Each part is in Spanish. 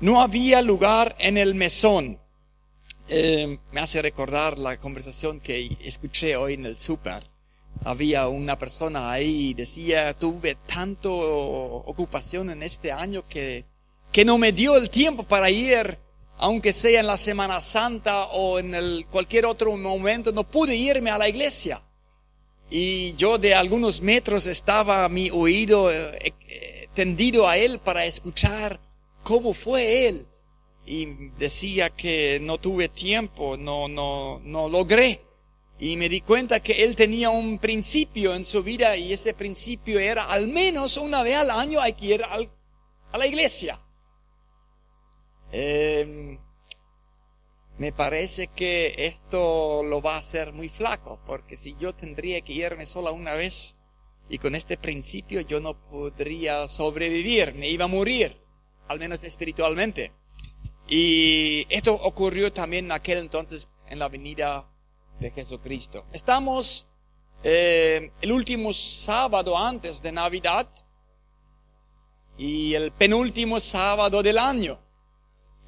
No había lugar en el mesón. Me hace recordar la conversación que escuché hoy en el súper. Había una persona ahí y decía, tuve tanto ocupación en este año que no me dio el tiempo para ir, aunque sea en la Semana Santa o en cualquier otro momento, no pude irme a la iglesia. Y yo de algunos metros estaba mi oído tendido a él para escuchar cómo fue él. Y decía que no tuve tiempo, no logré. Y me di cuenta que él tenía un principio en su vida y ese principio era al menos una vez al año hay que ir a la iglesia. Me parece que esto lo va a hacer muy flaco, porque si yo tendría que irme sola una vez y con este principio yo no podría sobrevivir, me iba a morir, al menos espiritualmente. Y esto ocurrió también en aquel entonces en la venida de Jesucristo. Estamos el último sábado antes de Navidad y el penúltimo sábado del año.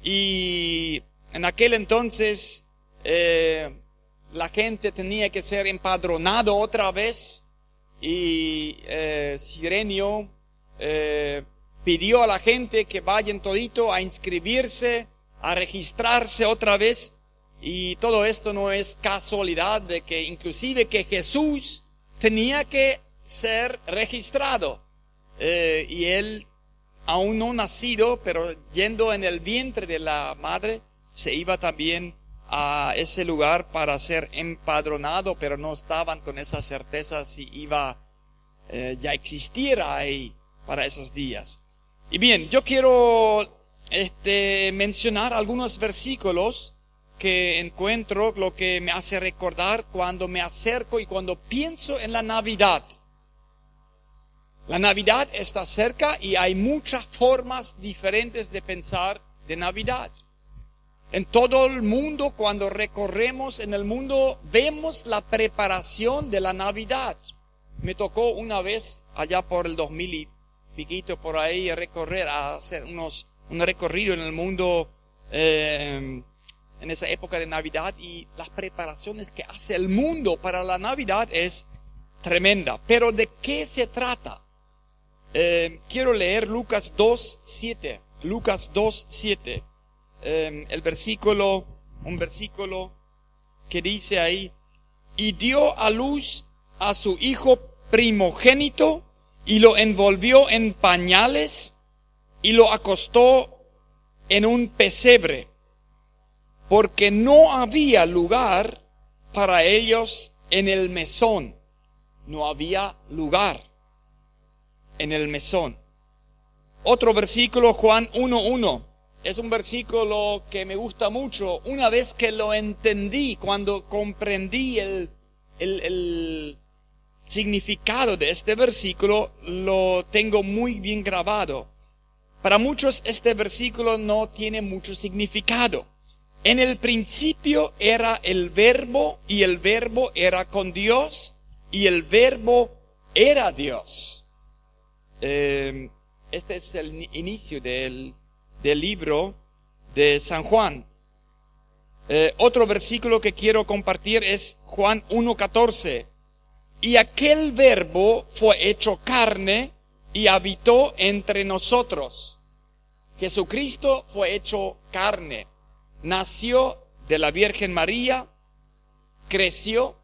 Y en aquel entonces la gente tenía que ser empadronado otra vez y Cirenio pidió a la gente que vayan todito a inscribirse, a registrarse otra vez. Y todo esto no es casualidad de que inclusive que Jesús tenía que ser registrado. Y él, aún no nacido, pero yendo en el vientre de la madre, se iba también a ese lugar para ser empadronado, pero no estaban con esa certeza si iba ya existiera ahí para esos días. Y bien, yo quiero mencionar algunos versículos que encuentro, lo que me hace recordar cuando me acerco y cuando pienso en la Navidad. La Navidad está cerca y hay muchas formas diferentes de pensar de Navidad. En todo el mundo, cuando recorremos en el mundo, vemos la preparación de la Navidad. Me tocó una vez, allá por el 2000 y piquito por ahí, hacer un recorrido en el mundo en esa época de Navidad, y las preparaciones que hace el mundo para la Navidad es tremenda. Pero ¿de qué se trata? Quiero leer Lucas 2:7. Lucas 2:7. Un versículo que dice ahí: y dio a luz a su hijo primogénito, y lo envolvió en pañales, y lo acostó en un pesebre, porque no había lugar para ellos en el mesón. No había lugar en el mesón. Otro versículo, Juan 1:1. Es un versículo que me gusta mucho. Una vez que lo entendí, cuando comprendí el significado de este versículo, lo tengo muy bien grabado. Para muchos este versículo no tiene mucho significado. En el principio era el Verbo, y el Verbo era con Dios, y el Verbo era Dios. Este es el inicio del libro de San Juan. Otro versículo que quiero compartir es Juan 1:14. Y aquel Verbo fue hecho carne y habitó entre nosotros. Jesucristo fue hecho carne. Nació de la Virgen María, creció,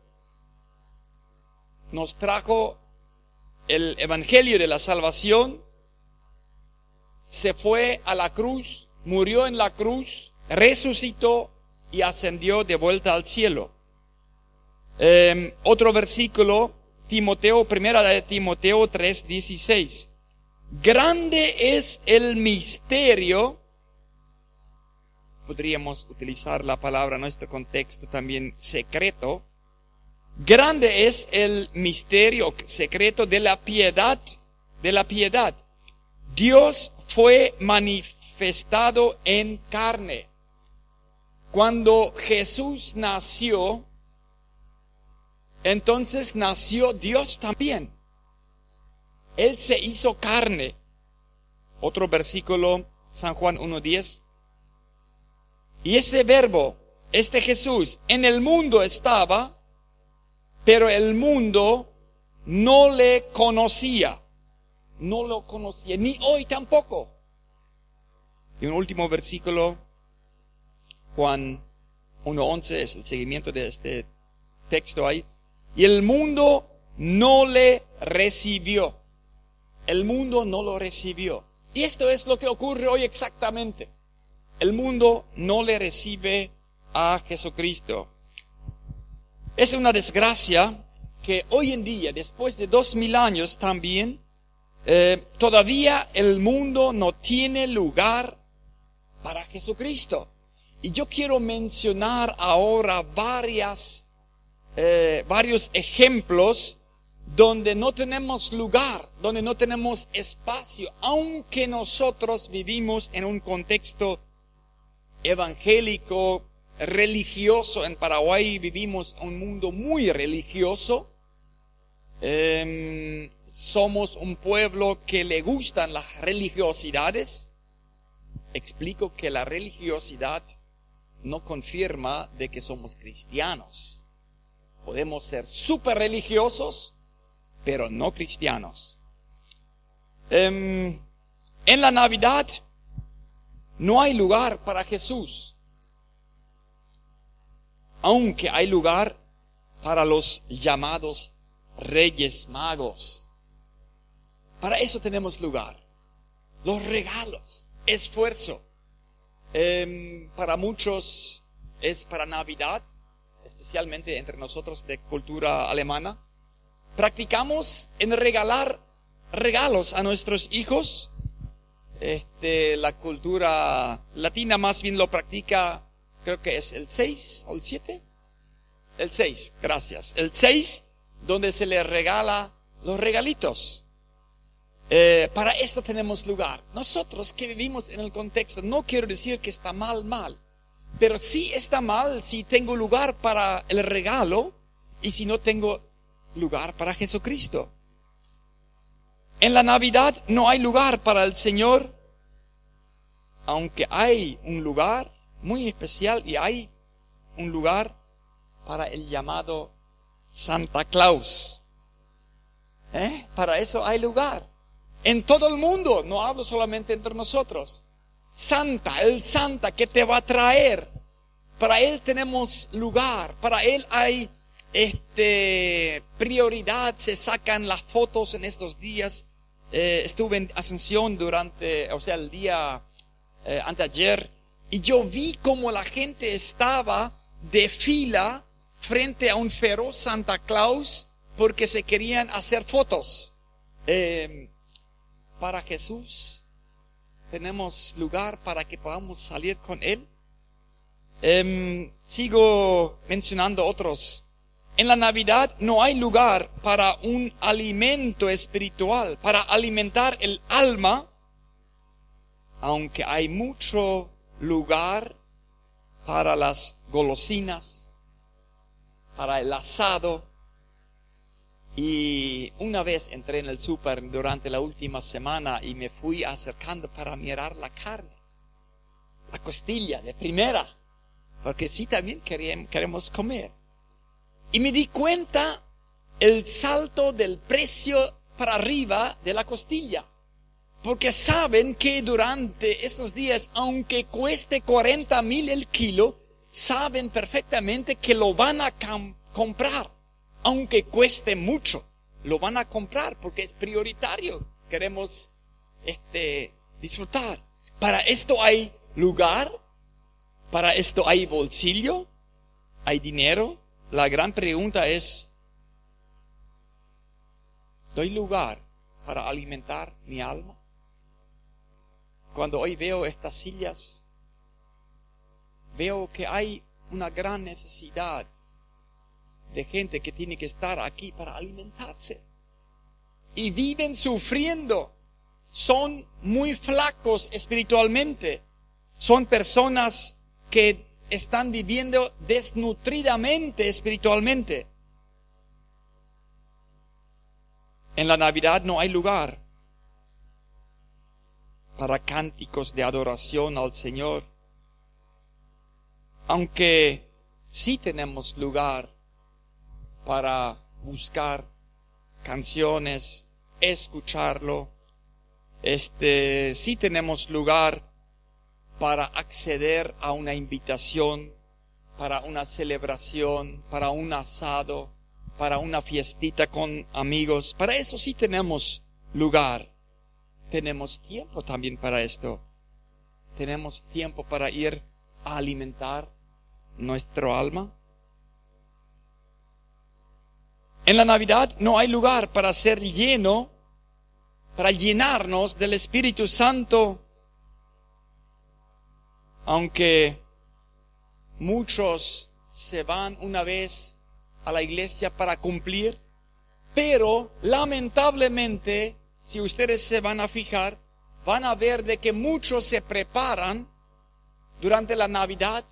nos trajo el Evangelio de la salvación, se fue a la cruz, murió en la cruz, resucitó y ascendió de vuelta al cielo. Otro versículo, primera de Timoteo 3:16. Grande es el misterio. Podríamos utilizar la palabra en nuestro contexto también, secreto. Grande es el misterio secreto de la piedad. Dios fue manifestado en carne. Cuando Jesús nació, entonces nació Dios también. Él se hizo carne. Otro versículo, San Juan 1:10. Y ese verbo, este Jesús, en el mundo estaba, pero el mundo no le conocía. No lo conocía, ni hoy tampoco. Y un último versículo, Juan 1:11, es el seguimiento de este texto ahí. Y el mundo no le recibió. El mundo no lo recibió. Y esto es lo que ocurre hoy exactamente. El mundo no le recibe a Jesucristo. Es una desgracia que hoy en día, después de 2000 años también, todavía el mundo no tiene lugar para Jesucristo. Y yo quiero mencionar ahora varios ejemplos donde no tenemos lugar, donde no tenemos espacio, aunque nosotros vivimos en un contexto evangélico, religioso. En Paraguay vivimos un mundo muy religioso. Somos un pueblo que le gustan las religiosidades. Explico que la religiosidad no confirma de que somos cristianos. Podemos ser súper religiosos, pero no cristianos. En la Navidad no hay lugar para Jesús, aunque hay lugar para los llamados Reyes Magos. Para eso tenemos lugar. Los regalos, esfuerzo. Para muchos es para Navidad, especialmente entre nosotros de cultura alemana. Practicamos en regalar regalos a nuestros hijos. La cultura latina más bien lo practica, creo que es el 6 o el 7. El 6, gracias. El 6, donde se le regala los regalitos. Para esto tenemos lugar. Nosotros que vivimos en el contexto, no quiero decir que está mal, pero sí está mal si tengo lugar para el regalo y si no tengo lugar para Jesucristo. En la Navidad no hay lugar para el Señor, aunque hay un lugar muy especial y hay un lugar para el llamado Santa Claus. Para eso hay lugar. En todo el mundo, no hablo solamente entre nosotros. El Santa que te va a traer. Para Él tenemos lugar. Para Él hay prioridad. Se sacan las fotos en estos días. Estuve en Ascensión el día anteayer. Y yo vi cómo la gente estaba de fila frente a un feroz Santa Claus porque se querían hacer fotos. Para Jesús tenemos lugar para que podamos salir con Él. Sigo mencionando otros. En la Navidad no hay lugar para un alimento espiritual, para alimentar el alma, aunque hay mucho lugar para las golosinas, para el asado. Y una vez entré en el súper durante la última semana y me fui acercando para mirar la carne, la costilla de primera, porque sí también queremos comer. Y me di cuenta el salto del precio para arriba de la costilla, porque saben que durante estos días, aunque cueste 40,000 el kilo, saben perfectamente que lo van a comprar. Aunque cueste mucho, lo van a comprar porque es prioritario. Queremos disfrutar. Para esto hay lugar, para esto hay bolsillo, hay dinero. La gran pregunta es, ¿doy lugar para alimentar mi alma? Cuando hoy veo estas sillas, veo que hay una gran necesidad de gente que tiene que estar aquí para alimentarse. Y viven sufriendo. Son muy flacos espiritualmente. Son personas que están viviendo desnutridamente espiritualmente. En la Navidad no hay lugar para cánticos de adoración al Señor. Aunque sí tenemos lugar para buscar canciones, escucharlo, sí tenemos lugar para acceder a una invitación, para una celebración, para un asado, para una fiestita con amigos. Para eso sí tenemos lugar. Tenemos tiempo también para esto. Tenemos tiempo para ir a alimentar nuestro alma. En la Navidad no hay lugar para ser lleno, para llenarnos del Espíritu Santo, aunque muchos se van una vez a la iglesia para cumplir, pero lamentablemente, si ustedes se van a fijar, van a ver de que muchos se preparan durante la Navidad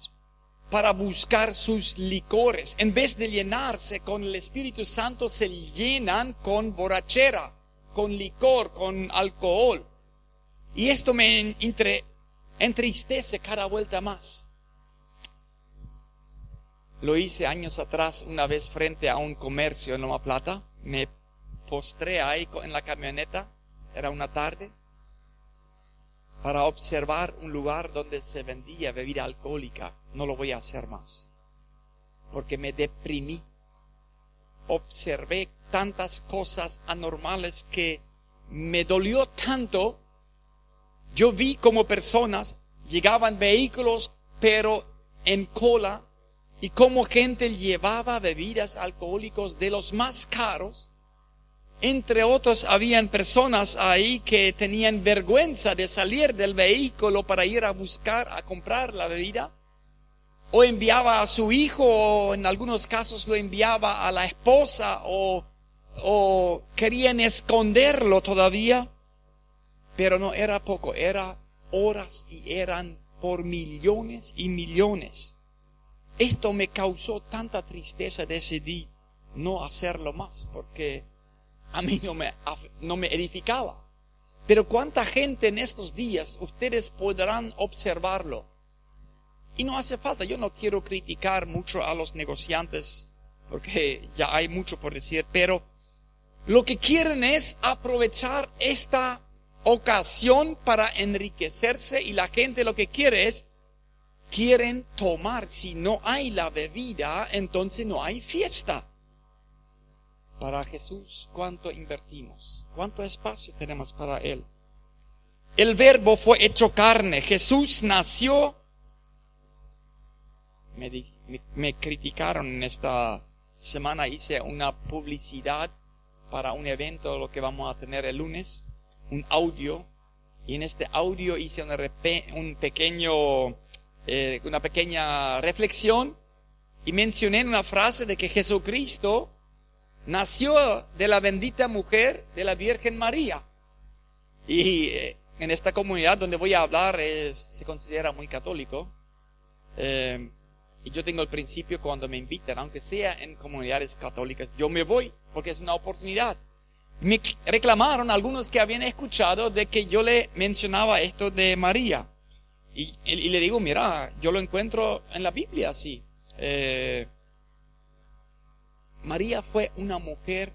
para buscar sus licores. En vez de llenarse con el Espíritu Santo, se llenan con borrachera, con licor, con alcohol. Y esto me entristece cada vuelta más. Lo hice años atrás, una vez frente a un comercio en Loma Plata. Me postré ahí en la camioneta, era una tarde, para observar un lugar donde se vendía bebida alcohólica. No lo voy a hacer más, porque me deprimí. Observé tantas cosas anormales que me dolió tanto. Yo vi como personas llegaban vehículos, pero en cola, y como gente llevaba bebidas alcohólicas de los más caros. Entre otros, habían personas ahí que tenían vergüenza de salir del vehículo para ir a comprar la bebida. O enviaba a su hijo, o en algunos casos lo enviaba a la esposa, o querían esconderlo todavía. Pero no era poco, era horas y eran por millones y millones. Esto me causó tanta tristeza, decidí no hacerlo más, porque a mí no me edificaba. Pero cuánta gente en estos días, ustedes podrán observarlo. Y no hace falta, yo no quiero criticar mucho a los negociantes, porque ya hay mucho por decir, pero lo que quieren es aprovechar esta ocasión para enriquecerse, y la gente lo que quieren tomar. Si no hay la bebida, entonces no hay fiesta. Para Jesús, ¿cuánto invertimos? ¿Cuánto espacio tenemos para Él? El Verbo fue hecho carne. Jesús nació. Me criticaron en esta semana, hice una publicidad para un evento, lo que vamos a tener el lunes, un audio, y en este audio hice una pequeña reflexión, y mencioné una frase de que Jesucristo nació de la bendita mujer de la Virgen María. Y en esta comunidad donde voy a hablar se considera muy católico. Y yo tengo el principio, cuando me invitan, aunque sea en comunidades católicas, yo me voy, porque es una oportunidad. Me reclamaron algunos que habían escuchado de que yo le mencionaba esto de María. Y le digo, mira, yo lo encuentro en la Biblia así. María fue una mujer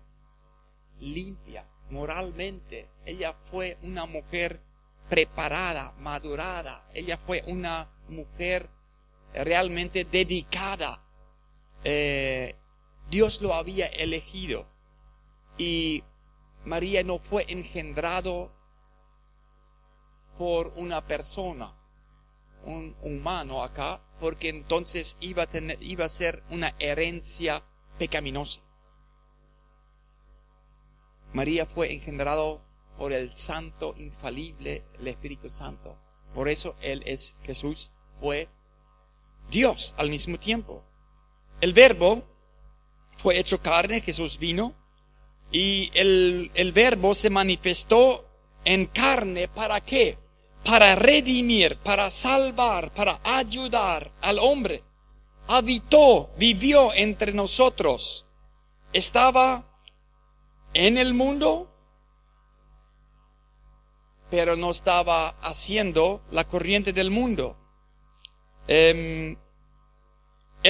limpia, moralmente. Ella fue una mujer preparada, madurada. Ella fue una mujer realmente dedicada. Dios lo había elegido. Y María no fue engendrado por una persona, un humano acá, porque entonces iba a ser una herencia pecaminosa. María fue engendrado por el Santo infalible, el Espíritu Santo. Por eso Jesús fue Dios al mismo tiempo. El Verbo fue hecho carne, Jesús vino, y el Verbo se manifestó en carne. ¿Para qué? Para redimir, para salvar, para ayudar al hombre. Habitó, vivió entre nosotros. Estaba en el mundo, pero no estaba haciendo la corriente del mundo. El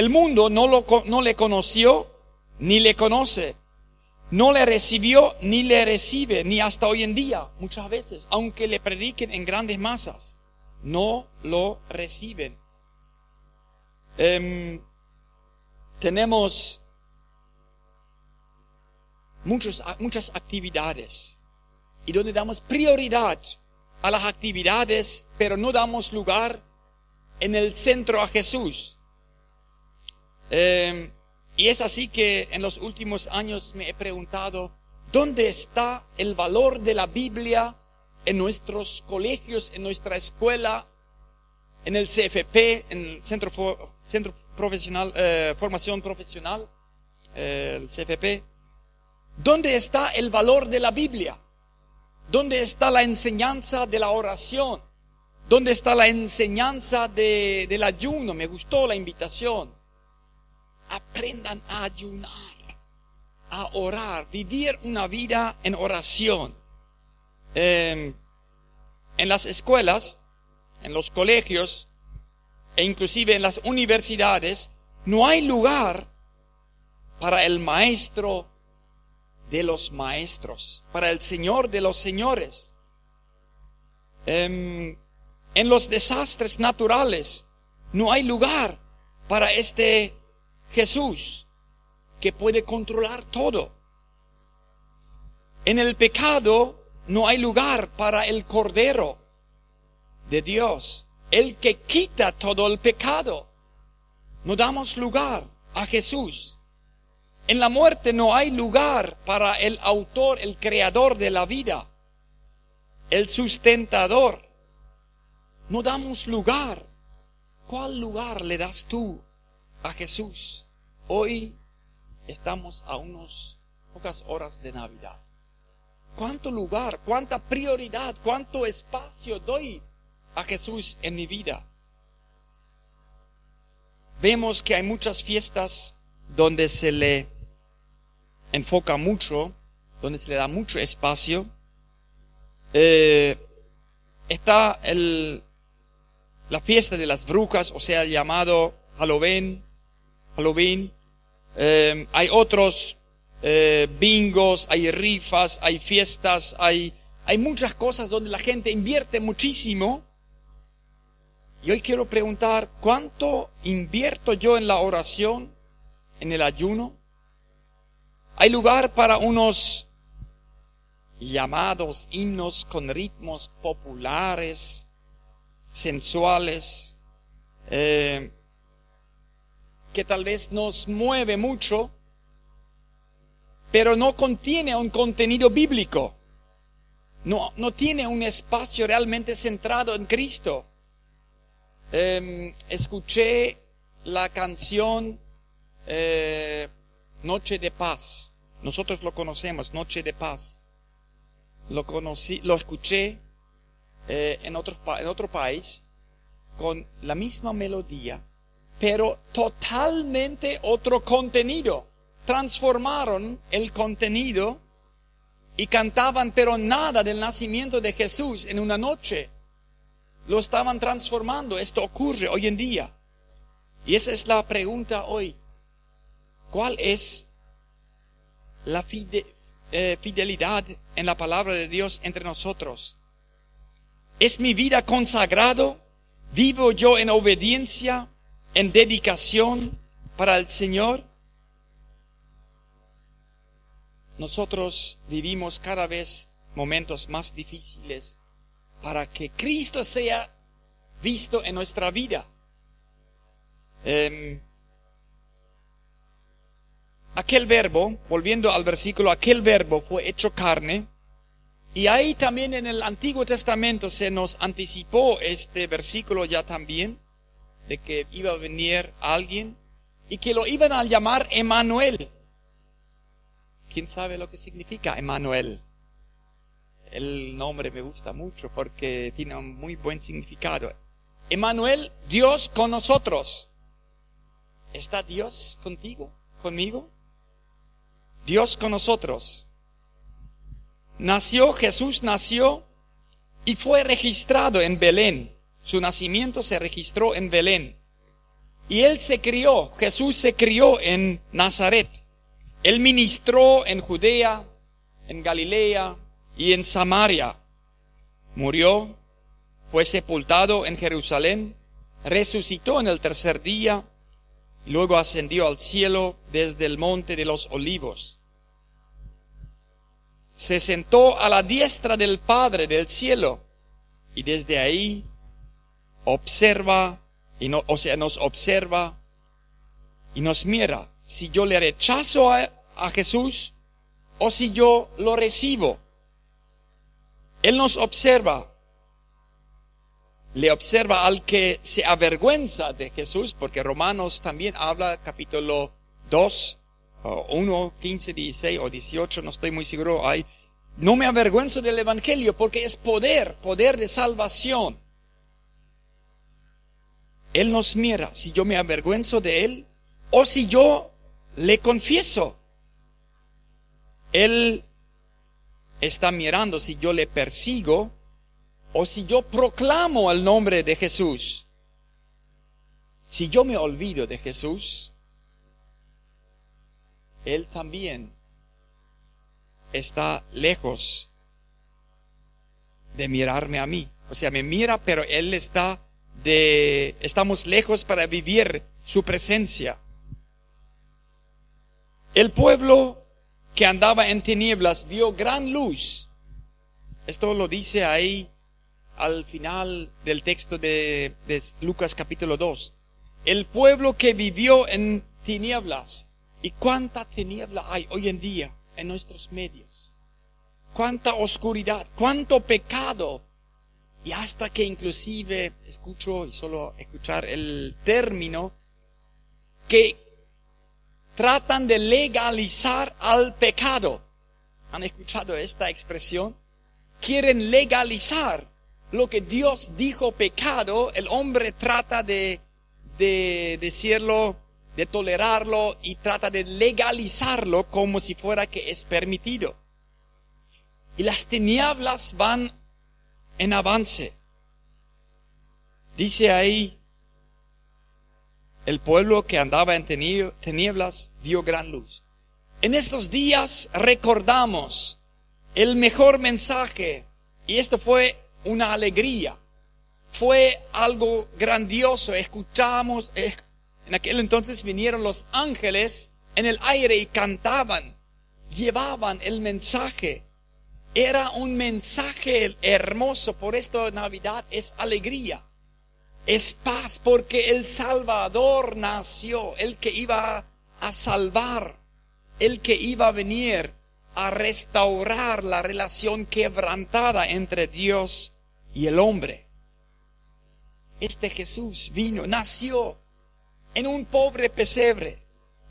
mundo no le conoció ni le conoce. No le recibió ni le recibe, ni hasta hoy en día, muchas veces, aunque le prediquen en grandes masas, no lo reciben. Tenemos muchas actividades y donde damos prioridad a las actividades, pero no damos lugar en el centro a Jesús. Y es así que en los últimos años me he preguntado, ¿dónde está el valor de la Biblia en nuestros colegios, en nuestra escuela, en el CFP, en el Centro Profesional, Formación Profesional, el CFP? ¿Dónde está el valor de la Biblia? ¿Dónde está la enseñanza de la oración? ¿Dónde está la enseñanza del ayuno? Me gustó la invitación. Aprendan a ayunar, a orar, vivir una vida en oración. En las escuelas, en los colegios e inclusive en las universidades, no hay lugar para el maestro de los maestros, para el Señor de los señores. En los desastres naturales no hay lugar para este Jesús que puede controlar todo. En el pecado no hay lugar para el Cordero de Dios, el que quita todo el pecado. No damos lugar a Jesús. En la muerte no hay lugar para el autor, el creador de la vida, el sustentador. No damos lugar. ¿Cuál lugar le das tú a Jesús? Hoy estamos a unas pocas horas de Navidad. ¿Cuánto lugar, cuánta prioridad, cuánto espacio doy a Jesús en mi vida? Vemos que hay muchas fiestas donde se le enfoca mucho, donde se le da mucho espacio. Está la fiesta de las brujas, o sea, llamado Halloween. Hay otros bingos, hay rifas, hay fiestas, hay muchas cosas donde la gente invierte muchísimo. Y hoy quiero preguntar, ¿cuánto invierto yo en la oración, en el ayuno? Hay lugar para unos llamados himnos con ritmos populares, sensuales, que tal vez nos mueve mucho, pero no contiene un contenido bíblico. No tiene un espacio realmente centrado en Cristo. Escuché la canción Noche de Paz. Nosotros lo conocemos, Noche de Paz. Lo escuché en otro país con la misma melodía, pero totalmente otro contenido. Transformaron el contenido y cantaban, pero nada del nacimiento de Jesús en una noche. Lo estaban transformando. Esto ocurre hoy en día. Y esa es la pregunta hoy. ¿Cuál es la fidelidad en la palabra de Dios entre nosotros? ¿Es mi vida consagrado? ¿Vivo yo en obediencia, en dedicación para el Señor? Nosotros vivimos cada vez momentos más difíciles para que Cristo sea visto en nuestra vida. Aquel verbo, volviendo al versículo, aquel verbo fue hecho carne. Y ahí también en el Antiguo Testamento se nos anticipó este versículo ya también, de que iba a venir alguien y que lo iban a llamar Emmanuel. ¿Quién sabe lo que significa Emmanuel? El nombre me gusta mucho porque tiene un muy buen significado. Emmanuel, Dios con nosotros. ¿Está Dios contigo, conmigo? Dios con nosotros. Jesús nació y fue registrado en Belén. Su nacimiento se registró en Belén. Y él se crió, Jesús se crió en Nazaret. Él ministró en Judea, en Galilea y en Samaria. Murió, fue sepultado en Jerusalén, resucitó en el tercer día, y luego ascendió al cielo desde el monte de los olivos. Se sentó a la diestra del Padre del cielo, y desde ahí observa, nos observa y nos mira. Si yo le rechazo a Jesús o si yo lo recibo. Él nos observa. Le observa al que se avergüenza de Jesús, porque Romanos también habla, capítulo 2, 1, 15, 16 o 18, no estoy muy seguro. No me avergüenzo del Evangelio porque es poder de salvación. Él nos mira si yo me avergüenzo de Él o si yo le confieso. Él está mirando si yo le persigo o si yo proclamo el nombre de Jesús. Si yo me olvido de Jesús, Él también está lejos de mirarme a mí. O sea, me mira, pero Él estamos lejos para vivir su presencia. El pueblo que andaba en tinieblas vio gran luz. Esto lo dice ahí al final del texto de Lucas capítulo 2. El pueblo que vivió en tinieblas. ¿Y cuánta tiniebla hay hoy en día en nuestros medios? Cuánta oscuridad, cuánto pecado. Y hasta que inclusive escucho, y solo escuchar el término, que tratan de legalizar al pecado. ¿Han escuchado esta expresión? Quieren legalizar lo que Dios dijo pecado. El hombre trata de decirlo, de tolerarlo y trata de legalizarlo como si fuera que es permitido. Y las tinieblas van en avance. Dice ahí, el pueblo que andaba en tinieblas vio gran luz. En estos días recordamos el mejor mensaje, y esto fue una alegría, fue algo grandioso. Escuchamos, en aquel entonces vinieron los ángeles en el aire y cantaban, llevaban el mensaje. Era un mensaje hermoso, por esto Navidad es alegría. Es paz porque el Salvador nació, el que iba a salvar, el que iba a venir a restaurar la relación quebrantada entre Dios y el hombre. Este Jesús vino, nació en un pobre pesebre.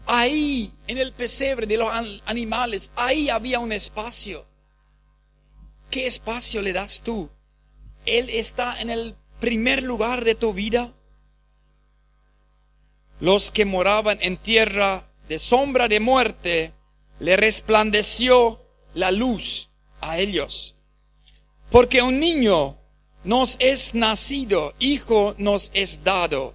Ahí, en el pesebre de los animales, ahí había un espacio. ¿Qué espacio le das tú? Él está en el primer lugar de tu vida. Los que moraban en tierra de sombra de muerte, le resplandeció la luz a ellos. Porque un niño nos es nacido, hijo nos es dado,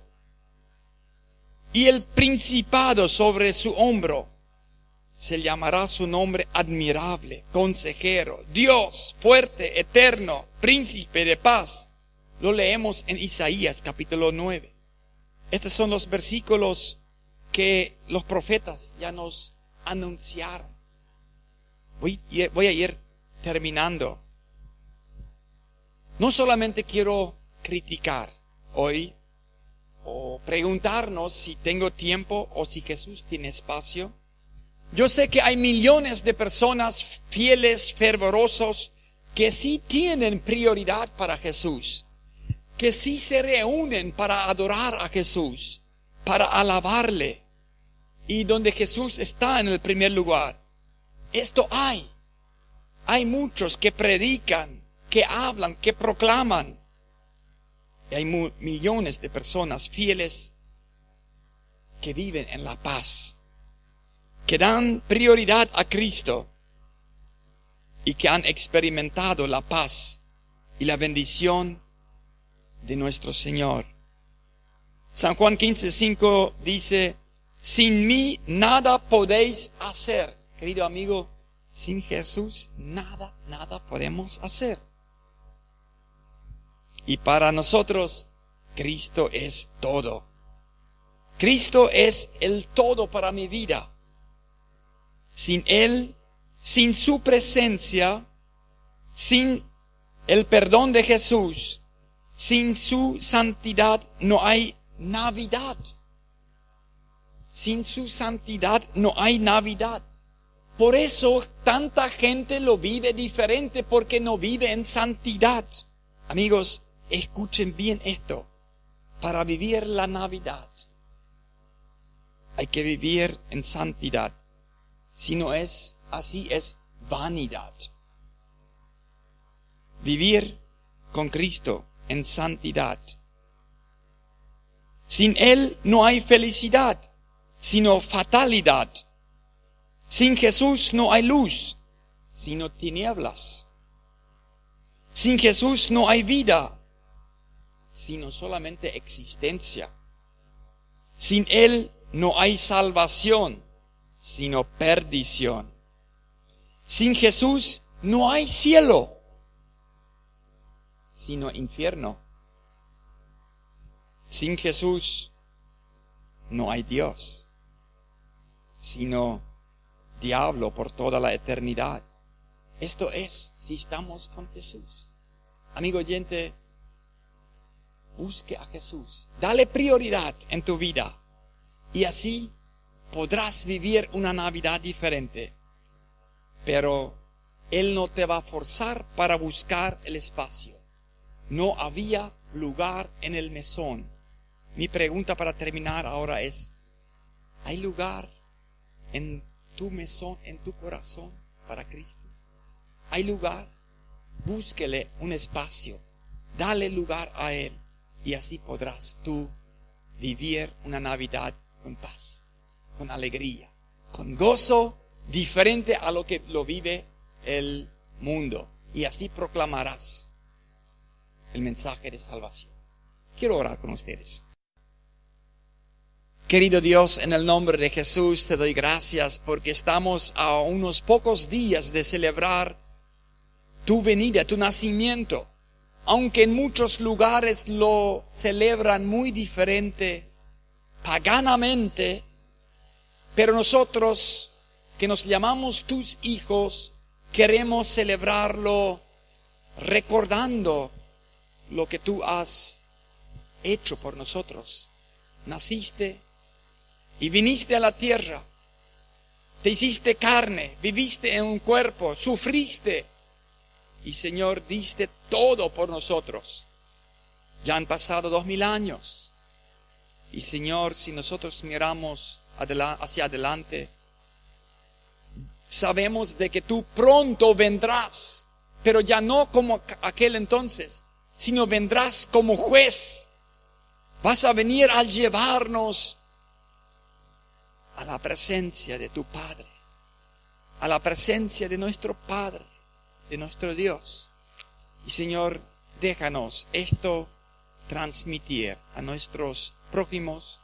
y el principado sobre su hombro. Se llamará su nombre admirable, consejero, Dios fuerte, eterno, príncipe de paz. Lo leemos en Isaías capítulo 9. Estos son los versículos que los profetas ya nos anunciaron. Voy a ir terminando. No solamente quiero criticar hoy o preguntarnos si tengo tiempo o si Jesús tiene espacio. Yo sé que hay millones de personas fieles, fervorosos, que sí tienen prioridad para Jesús, que sí se reúnen para adorar a Jesús, para alabarle, y donde Jesús está en el primer lugar. Esto hay. Hay muchos que predican, que hablan, que proclaman. Y hay millones de personas fieles que viven en la paz, que dan prioridad a Cristo y que han experimentado la paz y la bendición de nuestro Señor. San Juan 15:5 dice, sin mí nada podéis hacer. Querido amigo, sin Jesús nada podemos hacer. Y para nosotros, Cristo es todo. Cristo es el todo para mi vida. Sin Él, sin su presencia, sin el perdón de Jesús, sin su santidad no hay Navidad. Sin su santidad no hay Navidad. Por eso tanta gente lo vive diferente, porque no vive en santidad. Amigos, escuchen bien esto. Para vivir la Navidad hay que vivir en santidad. Si no es así, es vanidad. Vivir con Cristo en santidad. Sin Él no hay felicidad, sino fatalidad. Sin Jesús no hay luz, sino tinieblas. Sin Jesús no hay vida, sino solamente existencia. Sin Él no hay salvación, sino perdición. Sin Jesús no hay cielo, sino infierno. Sin Jesús no hay Dios, sino diablo por toda la eternidad. Esto es si estamos con Jesús. Amigo oyente, busque a Jesús. Dale prioridad en tu vida. Y así podrás vivir una Navidad diferente. Pero Él no te va a forzar para buscar el espacio. No había lugar en el mesón. Mi pregunta para terminar ahora es, ¿hay lugar en tu mesón, en tu corazón para Cristo? ¿Hay lugar? Búsquele un espacio. Dale lugar a Él. Y así podrás tú vivir una Navidad con paz, con alegría, con gozo diferente a lo que lo vive el mundo. Y así proclamarás el mensaje de salvación. Quiero orar con ustedes. Querido Dios, en el nombre de Jesús te doy gracias porque estamos a unos pocos días de celebrar tu venida, tu nacimiento. Aunque en muchos lugares lo celebran muy diferente, paganamente, pero nosotros que nos llamamos tus hijos, queremos celebrarlo recordando lo que tú has hecho por nosotros. Naciste y viniste a la tierra, te hiciste carne, viviste en un cuerpo, sufriste y Señor, diste todo por nosotros. Ya han pasado 2000 años y Señor, si nosotros miramos hacia adelante, sabemos de que tú pronto vendrás, pero ya no como aquel entonces, sino vendrás como juez. Vas a venir a llevarnos a la presencia de tu Padre, a la presencia de nuestro Padre, de nuestro Dios. Y Señor, déjanos esto transmitir a nuestros prójimos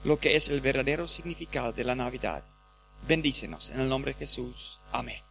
lo que es el verdadero significado de la Navidad. Bendícenos en el nombre de Jesús. Amén.